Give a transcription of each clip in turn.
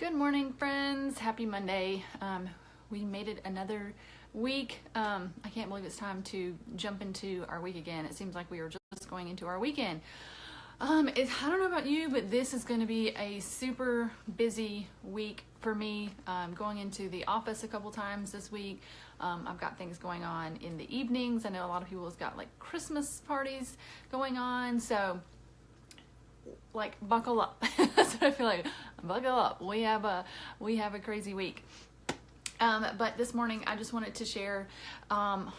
Good morning, friends. Happy Monday. We made it another week. I can't believe it's time to jump into our week again. It seems like we were just going into our weekend. I don't know about you, but this is going to be a super busy week for me. Going into the office a couple times this week. I've got things going on in the evenings. I know a lot of people have got like Christmas parties going on, so like buckle up. That's what I feel like. Buckle up. We have a crazy week. But this morning I just wanted to share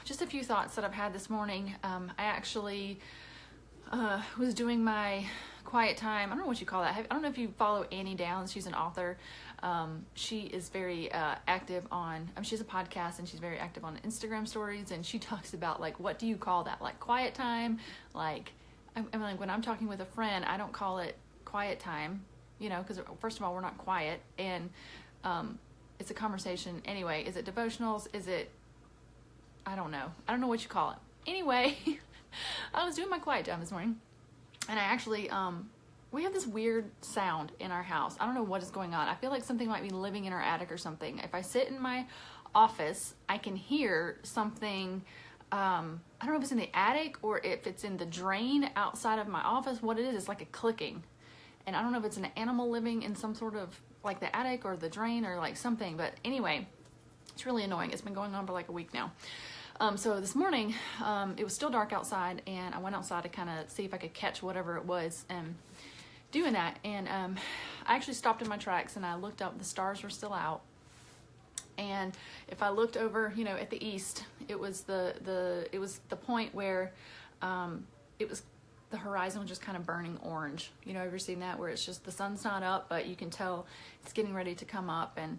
just a few thoughts that I've had this morning. I actually was doing my quiet time. I don't know what you call that. I don't know if you follow Annie Downs. She's an author. She is very active on, she has a podcast and she's very active on Instagram stories, and she talks about like, what do you call that? Like quiet time? Like, I'm like, when I'm talking with a friend, I don't call it quiet time, because first of all, we're not quiet, and it's a conversation. Anyway, is it devotionals? Is it, I don't know what you call it. Anyway, I was doing my quiet time this morning, and I actually, we have this weird sound in our house. I don't know what is going on. I feel like something might be living in our attic or something. If I sit in my office, I can hear something. I don't know if it's in the attic or if it's in the drain outside of my office. What it is, it's like a clicking. And I don't know if it's an animal living in some sort of like the attic or the drain or like something. But anyway, it's really annoying. It's been going on for like a week now. So this morning, it was still dark outside, and I went outside to kind of see if I could catch whatever it was doing that. And I actually stopped in my tracks and I looked up. The stars were still out. And if I looked over, at the east, it was the point where it was, the horizon was just kind of burning orange. Ever seen that, where it's just the sun's not up, but you can tell it's getting ready to come up. And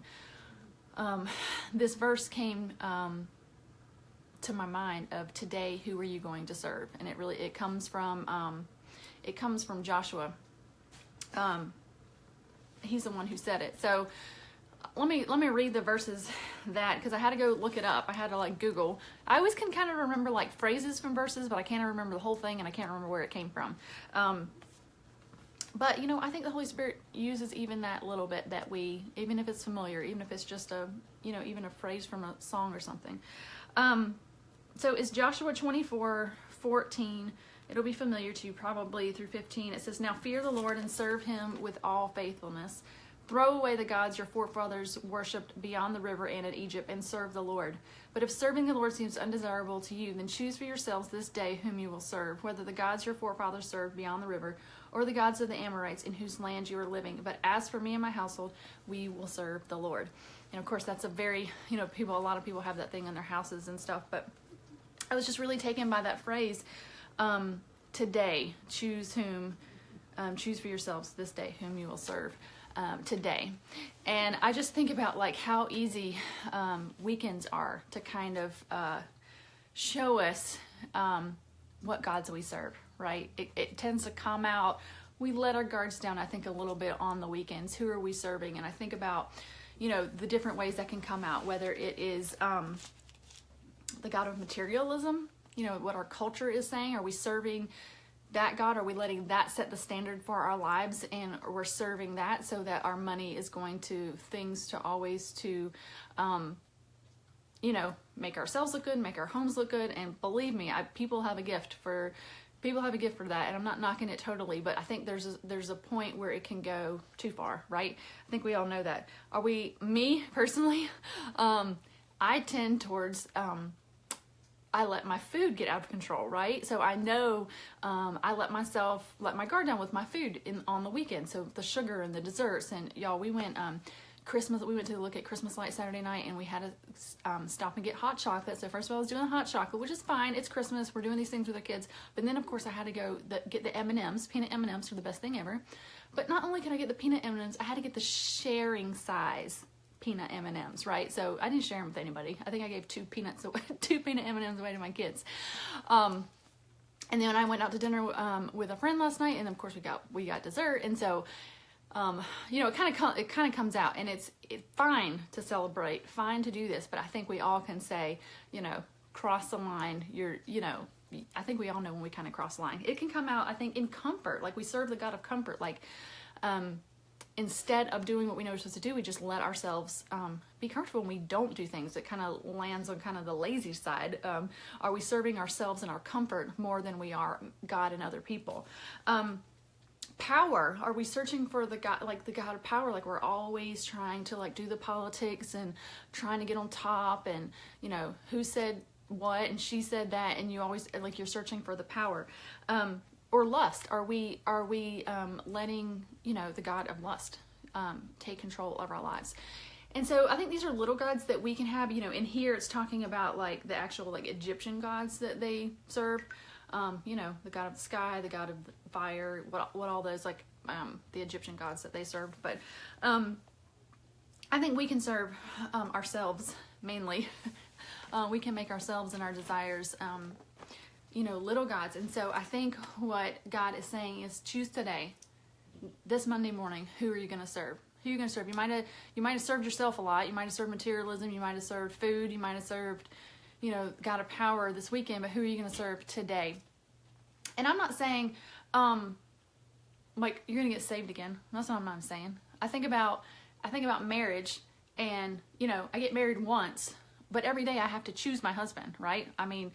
this verse came to my mind of today, who are you going to serve? And it comes from Joshua. He's the one who said it. So let me read the verses because I had to go look it up. I had to like Google. I always can kind of remember like phrases from verses, but I can't remember the whole thing, and I can't remember where it came from. But I think the Holy Spirit uses even that little bit that even if it's familiar, even if it's just even a phrase from a song or something. So it's Joshua 24:14. It'll be familiar to you probably through 15. It says, "Now fear the Lord and serve him with all faithfulness. Throw away the gods your forefathers worshipped beyond the river and in Egypt, and serve the Lord. But if serving the Lord seems undesirable to you, then choose for yourselves this day whom you will serve, whether the gods your forefathers served beyond the river, or the gods of the Amorites in whose land you are living. But as for me and my household, we will serve the Lord." And of course, that's a very, a lot of people have that thing in their houses and stuff. But I was just really taken by that phrase. Today, choose for yourselves this day whom you will serve. Today. And I just think about like how easy weekends are to kind of show us what gods we serve, right? It tends to come out. We let our guards down, I think, a little bit on the weekends. Who are we serving? And I think about, the different ways that can come out, whether it is the God of materialism, what our culture is saying. Are we serving that God? Are we letting that set the standard for our lives, and we're serving that so that our money is going to things to always to make ourselves look good, make our homes look good? And believe me, people have a gift for that, and I'm not knocking it totally, but I think there's a point where it can go too far, right? I think we all know that. Me personally, I tend towards I let my food get out of control, right? So I know I let my guard down with my food on the weekend. So the sugar and the desserts, and y'all, we went to look at Christmas lights Saturday night, and we had to stop and get hot chocolate. So first of all, I was doing the hot chocolate, which is fine. It's Christmas. We're doing these things with our kids. But then, of course, I had to go get the M&Ms. Peanut M&Ms are the best thing ever. But not only can I get the peanut M&Ms, I had to get the sharing size peanut M&Ms, right? So I didn't share them with anybody. I think I gave two peanut M&Ms away to my kids. And then I went out to dinner with a friend last night, and of course we got dessert. And so it kind of comes out, and it's fine to celebrate, fine to do this, but I think we all can say, cross the line. I think we all know when we kind of cross the line. It can come out, I think, in comfort, like we serve the God of comfort, like instead of doing what we know we're supposed to do, we just let ourselves be comfortable and we don't do things. It kind of lands on kind of the lazy side. Are we serving ourselves and our comfort more than we are God and other people? Power, are we searching for the God, like the God of power? Like we're always trying to like do the politics and trying to get on top, and you know, who said what and she said that, and you always like you're searching for the power. Or lust, are we letting, you know, the God of lust take control of our lives? And so I think these are little gods that we can have, you know. In here it's talking about like the actual like Egyptian gods that they serve, you know, the God of the sky, the God of the fire, what all those like the Egyptian gods that they served. But I think we can serve ourselves mainly. We can make ourselves and our desires you know, little gods. And so I think what God is saying is, choose today, this Monday morning, who are you going to serve? Who are you going to serve? You might have served yourself a lot. You might have served materialism. You might have served food. You might have served, you know, God of power this weekend. But who are you going to serve today? And I'm not saying, like you're going to get saved again. That's not what I'm saying. I think about marriage, and you know, I get married once, but every day I have to choose my husband, right? I mean,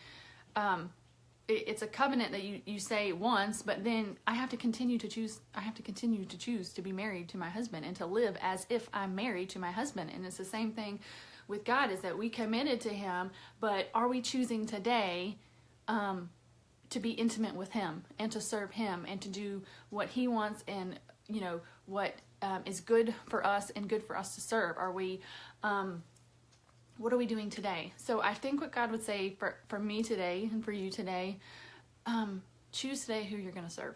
it's a covenant that you say once, but then I have to continue to choose. I have to continue to choose to be married to my husband and to live as if I'm married to my husband. And it's the same thing with God, is that we committed to him, but are we choosing today to be intimate with him and to serve him and to do what he wants, and you know what is good for us and good for us to serve? Are we what are we doing today? So I think what God would say for me today and for you today, choose today who you're going to serve.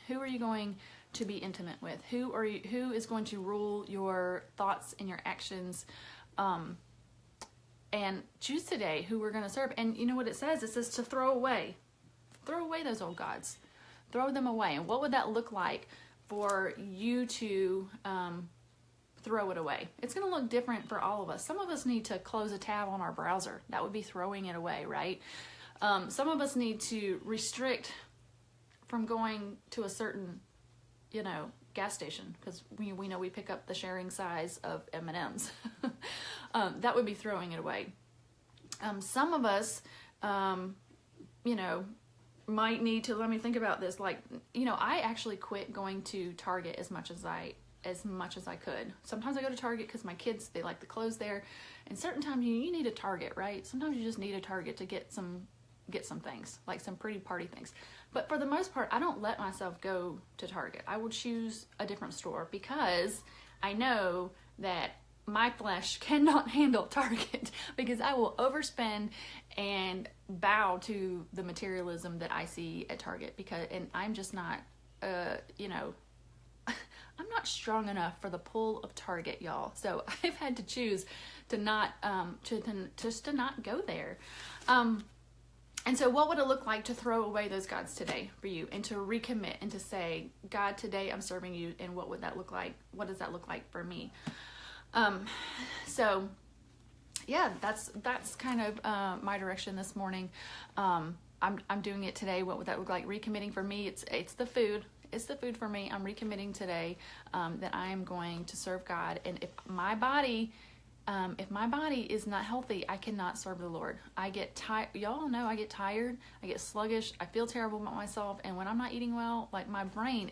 Who are you going to be intimate with? Who is going to rule your thoughts and your actions? And choose today who we're going to serve. And you know what it says? It says to throw away those old gods. Throw them away. And what would that look like for you to throw it away? It's going to look different for all of us. Some of us need to close a tab on our browser. That would be throwing it away, right? Some of us need to restrict from going to a certain, you know, gas station, because we know we pick up the sharing size of M&Ms. That would be throwing it away. Some of us, you know, might need to, let me think about this. Like, you know, I actually quit going to Target as much as I could. Sometimes I go to Target because my kids, they like the clothes there, and certain times you need a Target, right? Sometimes you just need a Target to get some things, like some pretty party things. But for the most part, I don't let myself go to Target. I will choose a different store because I know that my flesh cannot handle Target, because I will overspend and bow to the materialism that I see at Target, and I'm just not, you know, I'm not strong enough for the pull of Target, y'all. So I've had to choose to not, to not go there. And so what would it look like to throw away those gods today for you, and to recommit and to say, God, today I'm serving you, and what would that look like? What does that look like for me? So yeah, that's kind of my direction this morning. I'm doing it today. What would that look like? Recommitting for me, it's the food. It's the food for me. I'm recommitting today that I am going to serve God. And if my body is not healthy, I cannot serve the Lord. I get tired. Y'all know I get tired. I get sluggish. I feel terrible about myself. And when I'm not eating well, like my brain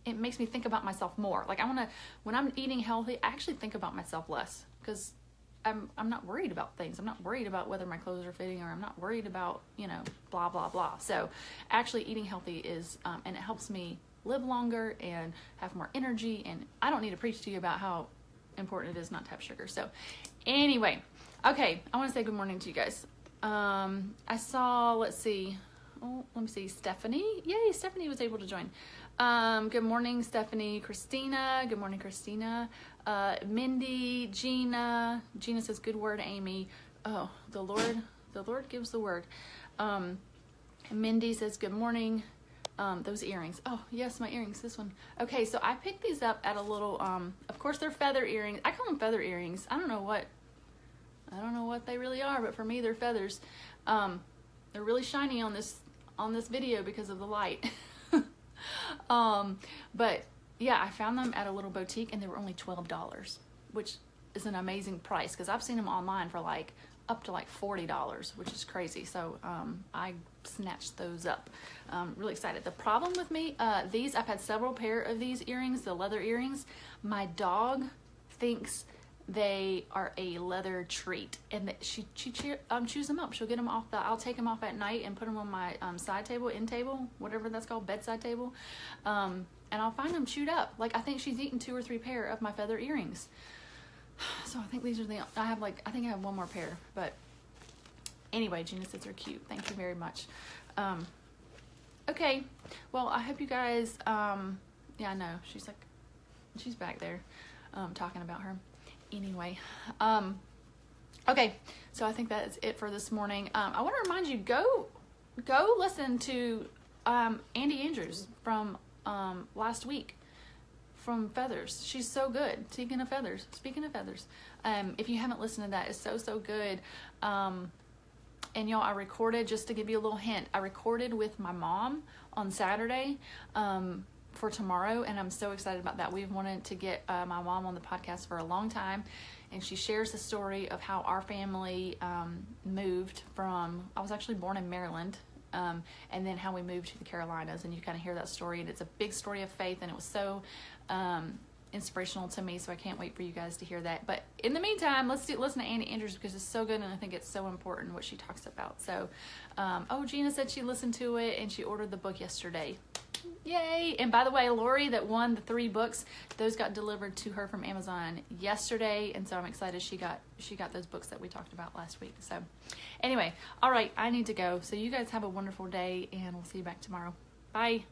it makes me think about myself more. Like when I'm eating healthy, I actually think about myself less, because I'm not worried about things. I'm not worried about whether my clothes are fitting, or I'm not worried about, you know, blah, blah, blah. So actually eating healthy is, and it helps me live longer and have more energy. And I don't need to preach to you about how important it is not to have sugar. So anyway, okay, I want to say good morning to you guys. I saw, let me see, Stephanie. Yay, Stephanie was able to join. Good morning, Stephanie. Christina. Good morning, Christina. Mindy, Gina. Gina says, good word, Amy. Oh, the Lord gives the word. Mindy says, good morning. Those earrings. Oh, yes, my earrings, this one. Okay, so I picked these up at a little, of course they're feather earrings. I call them feather earrings. I don't know what they really are, but for me, they're feathers. They're really shiny on this video because of the light. But yeah, I found them at a little boutique and they were only $12, which is an amazing price because I've seen them online for like up to like $40, which is crazy. So I snatched those up. Really excited. The problem with me, these, I've had several pair of these earrings, the leather earrings. My dog thinks they are a leather treat, and that she chews them up. She'll get them off I'll take them off at night and put them on my side table, end table, whatever that's called, bedside table, and I'll find them chewed up. Like, I think she's eaten 2 or 3 pair of my feather earrings. So I think these are I think I have one more pair, but anyway, Gina says they're cute. Thank you very much. Okay, well, I hope you guys, yeah, I know, she's back there, talking about her. Anyway, okay, so I think that's it for this morning. I want to remind you, go listen to Andy Andrews from last week from Feathers. She's so good. Speaking of feathers, if you haven't listened to that, it's so good. And y'all, I recorded, just to give you a little hint, I recorded with my mom on Saturday for tomorrow, and I'm so excited about that. We've wanted to get my mom on the podcast for a long time, and she shares the story of how our family moved from, I was actually born in Maryland, and then how we moved to the Carolinas, and you kind of hear that story, and it's a big story of faith, and it was so inspirational to me, so I can't wait for you guys to hear that. But in the meantime, listen to Andy Andrews, because it's so good, and I think it's so important what she talks about. So, Gina said she listened to it, and she ordered the book yesterday. Yay! And by the way, Lori that won the 3 books, those got delivered to her from Amazon yesterday, and so I'm excited she got those books that we talked about last week. So anyway, all right, I need to go. So you guys have a wonderful day, and we'll see you back tomorrow. Bye.